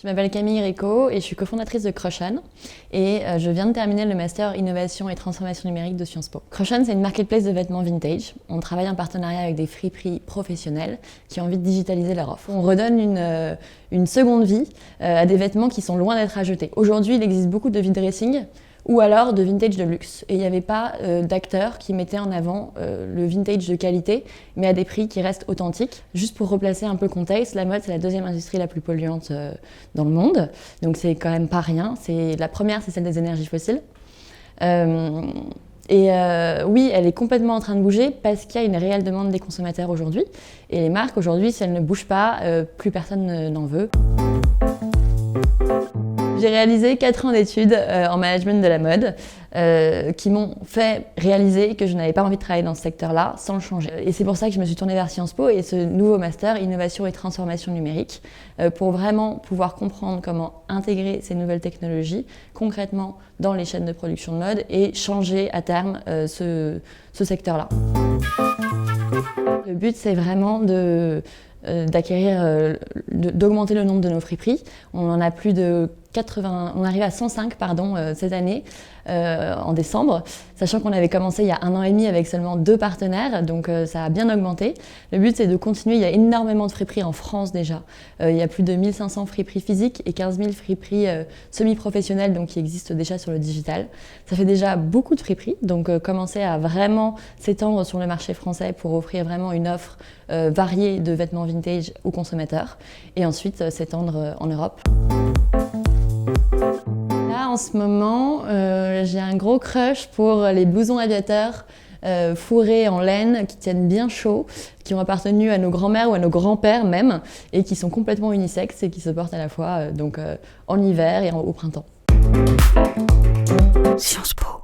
Je m'appelle Camille Rico et je suis cofondatrice de Crush On et je viens de terminer le master Innovation et Transformation numérique de Sciences Po. Crush On, c'est une marketplace de vêtements vintage. On travaille en partenariat avec des friperies professionnelles qui ont envie de digitaliser leur offre. On redonne une seconde vie à des vêtements qui sont loin d'être à jeter. Aujourd'hui, il existe beaucoup de vide-dressing ou alors de vintage de luxe. Et il n'y avait pas d'acteurs qui mettaient en avant le vintage de qualité, mais à des prix qui restent authentiques. Juste pour replacer un peu le contexte, la mode, c'est la deuxième industrie la plus polluante dans le monde. Donc c'est quand même pas rien. La première, c'est celle des énergies fossiles. Oui, elle est complètement en train de bouger parce qu'il y a une réelle demande des consommateurs aujourd'hui. Et les marques, aujourd'hui, si elles ne bougent pas, plus personne n'en veut. J'ai réalisé 4 ans d'études en management de la mode qui m'ont fait réaliser que je n'avais pas envie de travailler dans ce secteur-là sans le changer. Et c'est pour ça que je me suis tournée vers Sciences Po et ce nouveau master Innovation et Transformation numérique pour vraiment pouvoir comprendre comment intégrer ces nouvelles technologies concrètement dans les chaînes de production de mode et changer à terme ce secteur-là. Le but, c'est vraiment d'augmenter le nombre de nos friperies. On en a plus de 80, on arrive à 105 cette année en décembre, sachant qu'on avait commencé il y a 1 an et demi avec seulement 2 partenaires, donc ça a bien augmenté. Le but, c'est de continuer. Il y a énormément de friperies en France déjà. Il y a plus de 1500 friperies physiques et 15 000 friperies semi-professionnelles donc, qui existent déjà sur le digital. Ça fait déjà beaucoup de friperies, donc commencer à vraiment s'étendre sur le marché français pour offrir vraiment une offre variée de vêtements vintage aux consommateurs et ensuite s'étendre en Europe. Là, en ce moment, j'ai un gros crush pour les blousons aviateurs fourrés en laine qui tiennent bien chaud, qui ont appartenu à nos grands-mères ou à nos grands-pères même, et qui sont complètement unisexes et qui se portent à la fois en hiver et au printemps. Sciences Po.